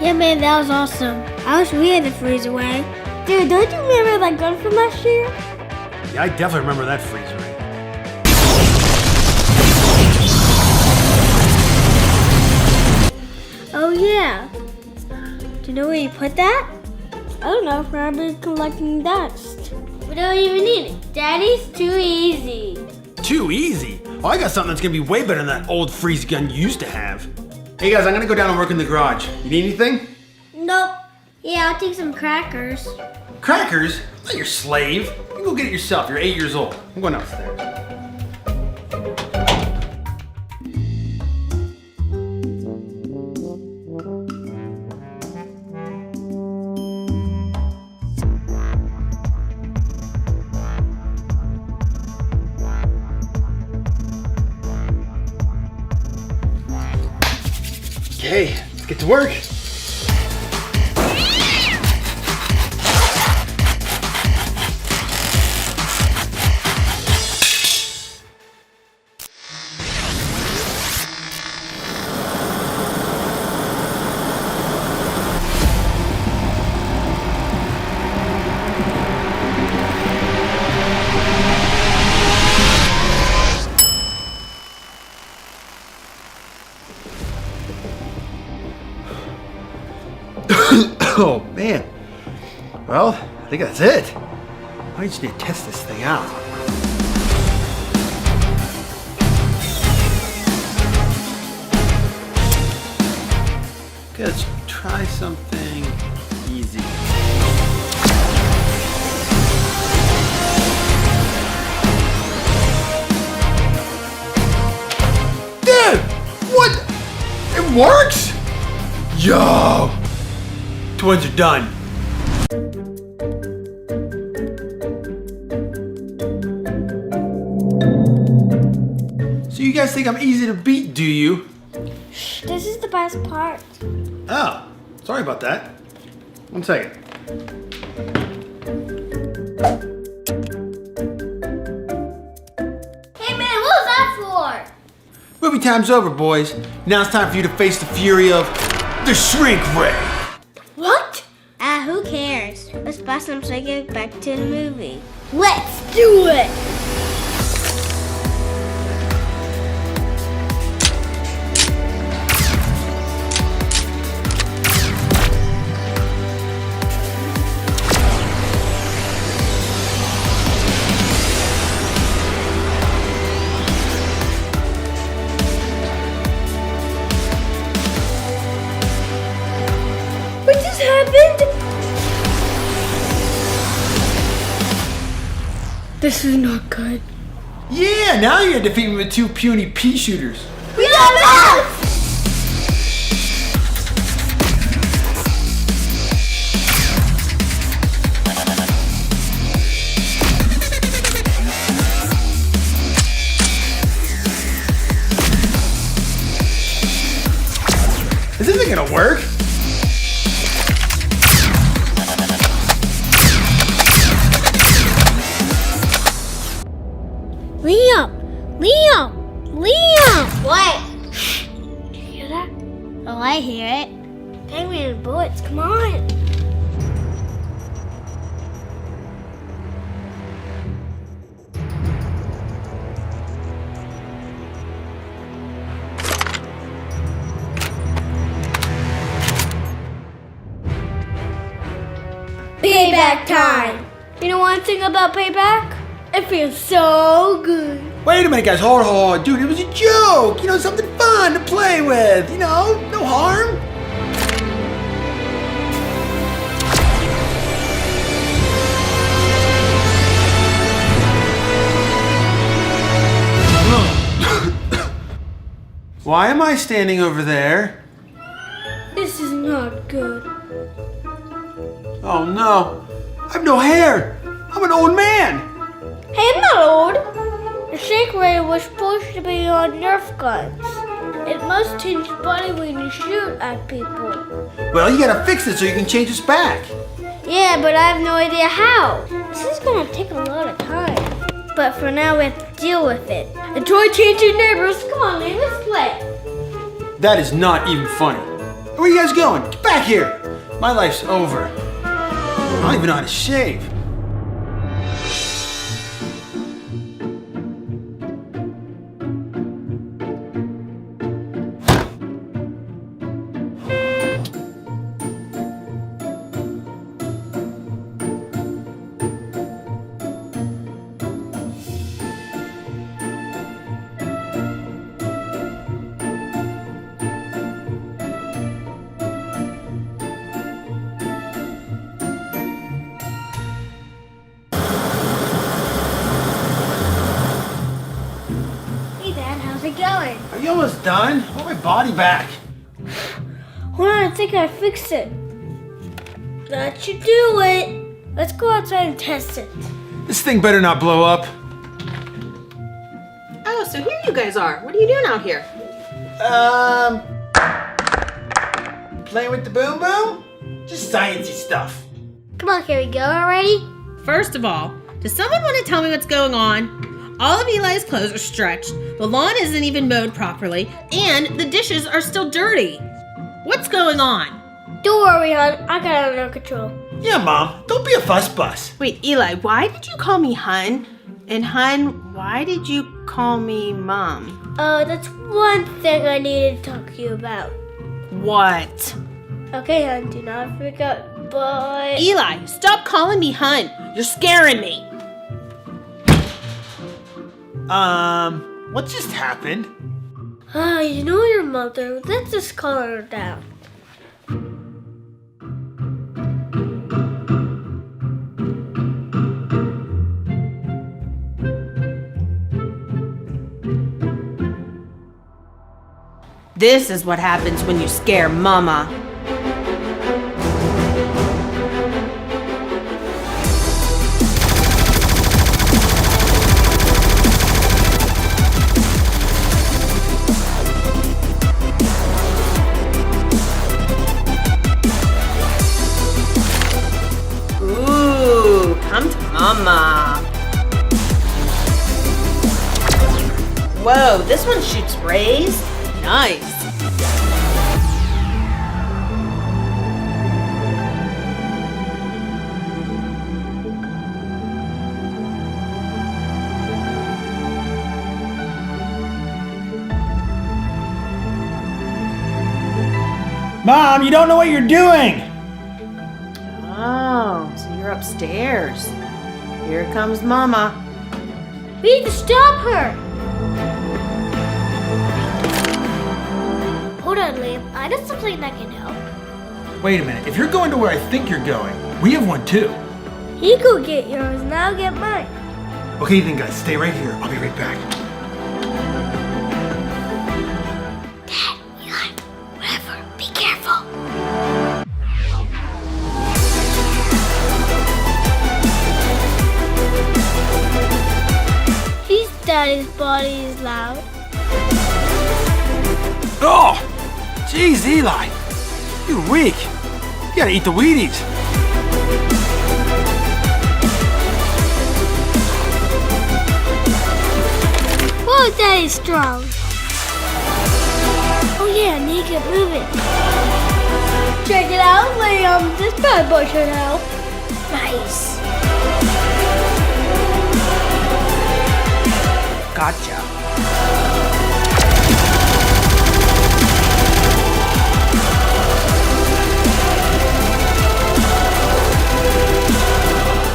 Yeah, man, that was awesome. I wish we had the freeze away. Dude, don't you remember that gun from last year? Yeah, I definitely remember that freeze ray. Oh, yeah. Do you know where you put that? I don't know, probably collecting dust. We don't even need it. Daddy's too easy. Too easy? Oh, I got something that's gonna be way better than that old freeze gun you used to have. Hey guys, I'm gonna go down and work in the garage. You need anything? Nope. Yeah, I'll take some crackers. Crackers? I'm not your slave. You can go get it yourself. You're 8 years old. I'm going upstairs. Okay, let's get to work. Oh man. Well, I think that's it. I just need to test this thing out. Okay, let's try something easy. Dude! What? It works? Yo! Twins are done. So you guys think I'm easy to beat, do you? Shh, this is the best part. Oh, sorry about that. 1 second. Hey man, what was that for? Movie time's over, boys. Now it's time for you to face the fury of the shrink ray. What? Who cares? Let's buy some so I get back to the movie. Let's do it! What just happened? This is not good. Yeah, now you're gonna defeat me with 2 puny pea shooters. We got that! Is this gonna work? Liam! What? Shh. Do you hear that? Oh, I hear it. Penguin and bullets, come on. Payback time! You know one thing about payback? It feels so good. Wait a minute, guys. Hold. Dude, it was a joke. You know, something fun to play with. You know, no harm. Why am I standing over there? This is not good. Oh no. I have no hair. I'm an old man. Hey, I'm not old. The shrink ray was supposed to be on Nerf guns. It must change body when you shoot at people. Well, you gotta fix it so you can change its back. Yeah, but I have no idea how. This is gonna take a lot of time. But for now, we have to deal with it. Enjoy changing neighbors. Come on, Lee, let's play. That is not even funny. Where are you guys going? Get back here. My life's over. I don't even know how to shave. How's it going? Are you almost done? I want my body back. Hold on, I think I fixed it. That should do it. Let's go outside and test it. This thing better not blow up. Oh, so here you guys are. What are you doing out here? Playing with the boom boom? Just sciencey stuff. Come on, here we go already. First of all, does someone want to tell me what's going on? All of Eli's clothes are stretched, the lawn isn't even mowed properly, and the dishes are still dirty. What's going on? Don't worry, hon. I got it under control. Yeah, Mom. Don't be a fuss bus. Wait, Eli, why did you call me hun? And hun, why did you call me mom? Oh, that's one thing I needed to talk to you about. What? Okay, hon, do not freak out, but... Eli, stop calling me hun. You're scaring me. What just happened? You know your mother. Let's just calm her down. This is what happens when you scare Mama. Ooh, come to Mama. Whoa, this one shoots rays? Nice. Mom, you don't know what you're doing. Oh, so you're upstairs. Here comes Mama. We need to stop her. Hold on, Liam. I know something that can help. Wait a minute. If you're going to where I think you're going, we have one too. You go get yours, and I'll get mine. Okay then, guys. Stay right here. I'll be right back. Dad, Eli, whatever. Be careful. His daddy's body is loud. Oh! Jeez, Eli. You're weak. You gotta eat the Wheaties. Whoa, Daddy's strong. Oh yeah, I need to get moving. Check it out, Liam. This bad boy should help. Nice. Gotcha.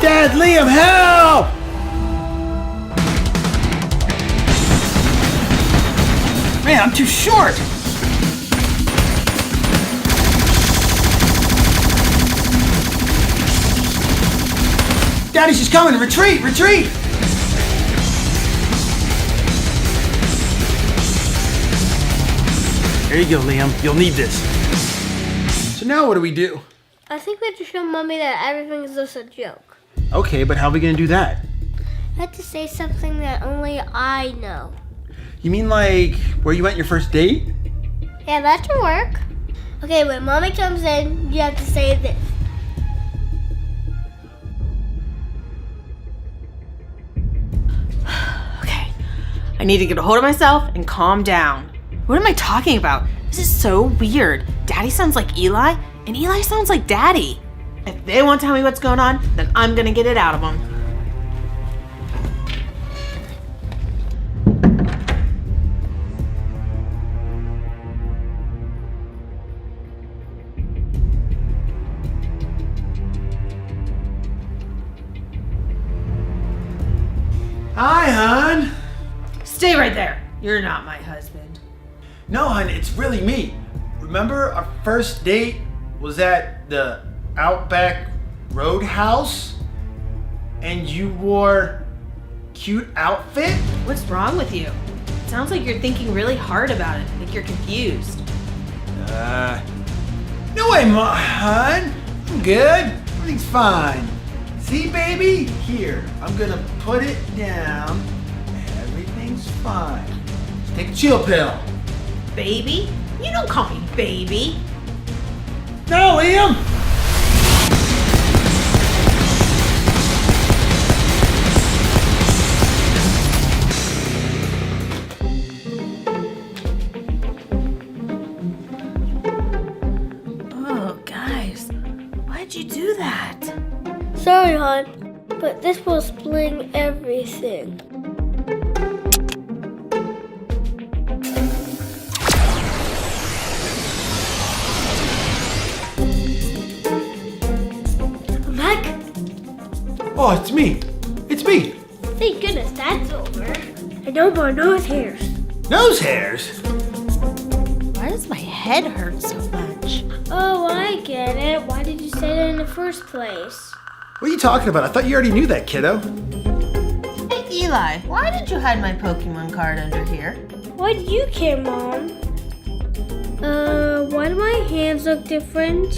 Dad, Liam, help! Man, I'm too short. Daddy, she's coming. Retreat, retreat! There you go, Liam. You'll need this. So now what do we do? I think we have to show Mommy that everything is just a joke. Okay, but how are we gonna do that? I have to say something that only I know. You mean like where you went your first date? Yeah, that should work. Okay, when Mommy comes in, you have to say this. Okay, I need to get a hold of myself and calm down. What am I talking about? This is so weird. Daddy sounds like Eli, and Eli sounds like Daddy. If they won't tell me what's going on, then I'm gonna get it out of them. Hi, hon. Stay right there. You're not my husband. No, hon, it's really me. Remember our first date was at the Outback Roadhouse? And you wore cute outfit? What's wrong with you? It sounds like you're thinking really hard about it, like you're confused. No way, hon. I'm good. Everything's fine. See, baby? Here, I'm gonna put it down. Everything's fine. Just take a chill pill. Baby? You don't call me baby. No, Liam! Oh, guys, why'd you do that? Sorry, hon, but this will spling everything. I'm back. Oh, it's me. It's me. Thank goodness that's over. And no more nose hairs. Nose hairs? Why does my head hurt so much? Oh, I get it. Why did you say that in the first place? What are you talking about? I thought you already knew that, kiddo. Hey, Eli, why did you hide my Pokemon card under here? Why do you care, Mom? Why do my hands look different?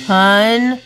Hun?